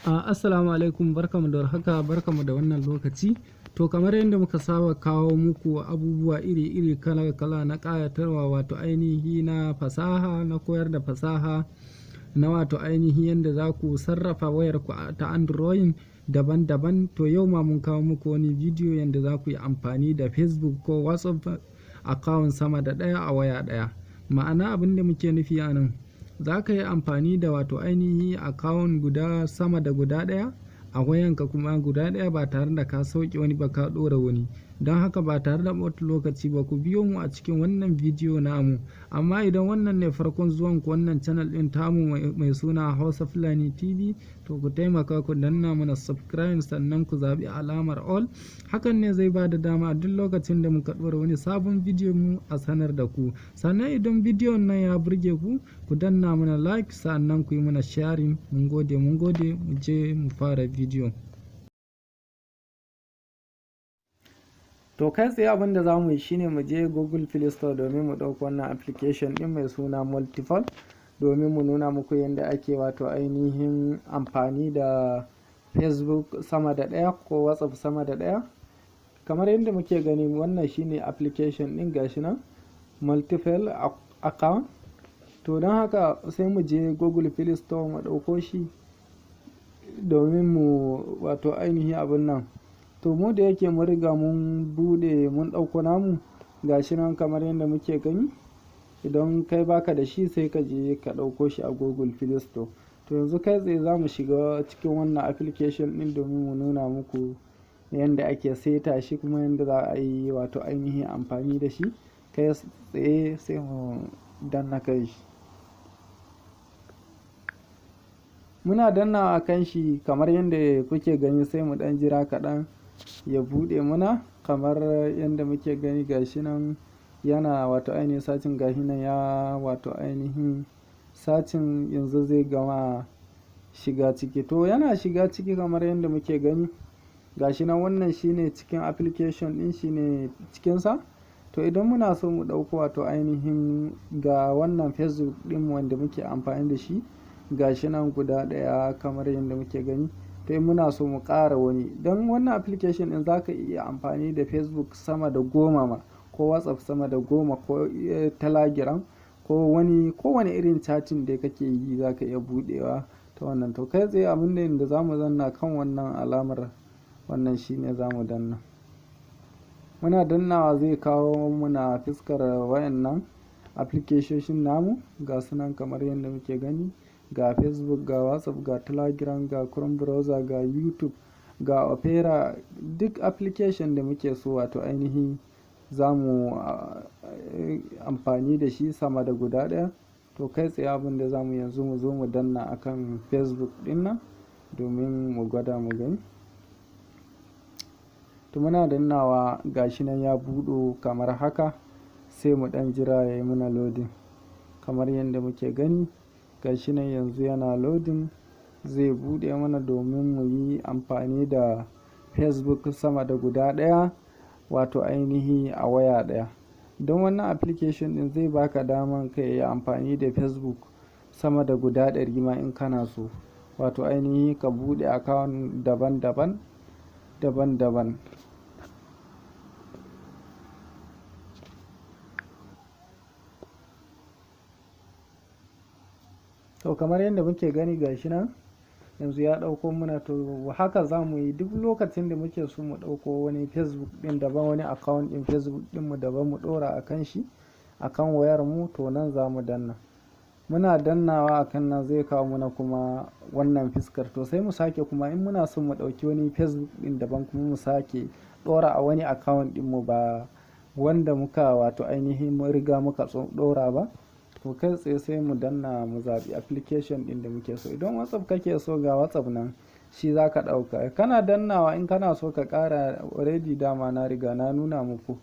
Assalamu alaikum, barkamu da warhaka, barkamu da wannan lokaci. To kamar yadda muka saba kawo muku abubuwa iri-iri kala-kala na ƙayatarwa, wato ainihi na fasaha, na koyar da fasaha, na wato ainihi yadda za ku sarrafa wayarku ta Android daban-daban. To yau ma mun kawo muku wani bidiyo yadda za ku yi amfani da Facebook ko WhatsApp account sama da ɗaya a waya ɗaya. Ma'ana abin da muke nufi a nan, za ka yi amfani da wato ainihi account guda sama da guda ɗaya a wayanka kuma guda ɗaya, ba tare da ka sauke wani ba ka ɗora wani. Don haka ba tare da ɓata lokaci ba, ku biyo mu a cikin wannan bidiyo namu. Amma idan wannan ne farkon zuwan ku wannan channel ɗin tamu mai suna Hausa Fulani TV, to ku taimaka ku danna mana subscribe, sannan ku zaɓi alamar all. Hakan ne zai ba da dama a duk lokacin da muka ɗora wani sabon bidiyo mu a sanar da ku. Sannan idan bidiyon nan ya burge ku, ku danna mana like, sannan ku yi mana sharing. Mun gode, mu je mu fara bidiyo. To kai tsaye abin da za mu yi shine mu je Google Play Store domin mu ɗauko wannan application ɗin mai suna Multiple, domin mu nuna muku yadda ake wato ainihin amfani da Facebook sama da ɗaya ko WhatsApp sama da ɗaya. Kamar yadda muke gani, wannan shine application ɗin, gashi nan Multiple account. To don haka sai mu je Google Play Store mu ɗauko shi domin mu wato ainihi abin nan. To mu da yake mun riga mun bude mun ɗauko namu, gashi nan kamar yadda muke gani. Idan kai baka da shi sai ka je ka ɗauko shi a Google Play Store. To yanzu kai tsaye za mu shiga cikin wannan application ɗin domin mu nuna muku yadda ake seta shi, kuma yadda za a yi wato ainihin amfani da shi. Kai tsaye sai mu danna kai shi. Muna danna a kan shi kamar yadda kuke gani, sai mu ɗan jira kaɗan ya buɗe muna. Kamar yadda muke gani, gashi nan yana wato ainihin sacin, gashi nan ya wato ainihin sacin, yanzu zai gama shiga ciki. To yana shiga ciki kamar yadda muke gani, gashi nan wannan shine cikin application ɗin, shine cikinsa. To idan muna so mu ɗauko wato ainihin ga wannan Facebook ɗin wanda muke amfani da shi, gashi nan guda ɗaya kamar yadda muke gani. To in muna so mu ƙara wani, don wannan application ɗin za ka iya amfani da Facebook sama da 10 ma, ko WhatsApp sama da 10, ko Telegram, ko wani irin chatting da kake yi za ka iya buɗewa ta wannan. To kai tsaye abin da za mu zanna kan wannan alamar, wannan shine za mu danna. Muna dannawa zai kawo muna fuskar wayannan application namu, ga sunan kamar yadda muke gani. Ga Facebook, ga WhatsApp, ga Telegram, ga Chrome browser, ga YouTube, ga Opera, duk application da muke so wato ainihi za mu amfani da shi sama da guda ɗaya. To kai tsaye abin da za mu yanzu mu zo mu danna akan Facebook ɗin nan domin mu gwada mu gani. To muna dannawa, gashi nan ya buɗo kamar haka, sai mu ɗan jira ya yi muna loading kamar yadda muke gani. Gashi nan yanzu yana loading, zai buɗe mana domin mu yi amfani da Facebook sama da guda ɗaya wato ainihi a waya ɗaya. Don wannan application ɗin zai baka daman ka yi amfani da Facebook sama da guda 100 ma in kana so, wato ainihi ka buɗe account daban-daban. To kamar yadda muke gani, gashi nan yanzu ya ɗauko muna. To haka za mu yi duk lokacin da muke so mu ɗauko wani Facebook ɗin daban, wani account ɗin Facebook ɗin mu daban, mu ɗora a kan shi a kan wayar mu. To nan za mu danna, muna dannawa a kan nan zai kawo muna kuma wannan fiskar. To sai mu sake kuma, in muna so mu ɗauki wani Facebook ɗin daban, kuma mu sake ɗora a wani account ɗin mu, ba wanda muka wato ainihin mu riga muka ɗora ba. To kai tsaye sai mu danna mu zaɓi application ɗin da muke so. Idan WhatsApp kake so, ga WhatsApp nan, shi za ka ɗauka. Kana dannawa, in kana so ka ƙara, already dama na riga na nuna muku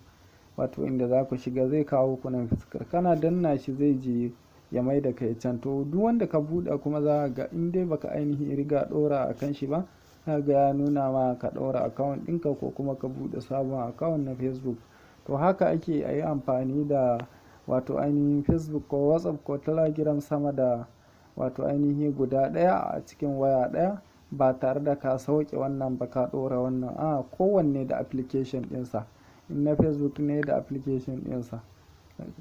wato inda za ku shiga, zai kawo ku nan fuskar. Kana danna shi zai je ya mai da kai can. To duk wanda ka buɗe kuma za ga, in dai baka ainihin riga ɗora a kan shi ba, za ga ya nuna ma ka ɗora account ɗinka, ko kuma ka buɗe sabon account na Facebook. To haka ake yi amfani da wato ainihin Facebook ko WhatsApp ko Telegram sama da wato ainihi guda ɗaya a cikin waya ɗaya. ba tare da ka sauke wannan ba ka ɗora wannan. A kowanne da application ɗinsa. In na Facebook ne da application ɗinsa.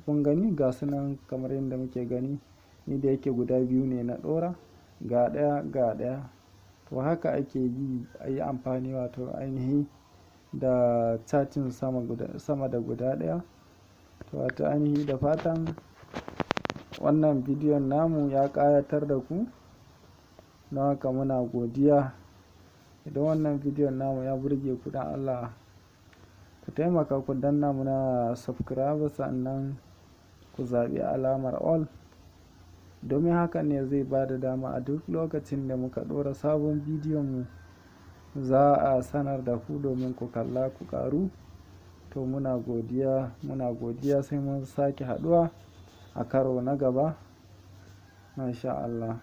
Kun gani ga su nan kamar yadda muke gani, ni da yake guda biyu ne na ɗora, ga ɗaya. To haka ake yi a yi amfani wato ainihi da chatting sama da guda ɗaya. To wato ainihi da fatan wannan bidiyon namu ya ƙayatar da ku, don haka muna godiya. Idan wannan bidiyon namu ya burge ku, dan Allah ku taimaka ku danna muna subscribe, sannan ku zaɓi alamar all, domin haka ne zai ba da dama a duk lokacin da muka ɗora sabon bidiyon mu za a sanar da ku domin ku kalla ku ƙaru. To muna godiya sai mun sake haɗuwa a karo na gaba. Masha Allah.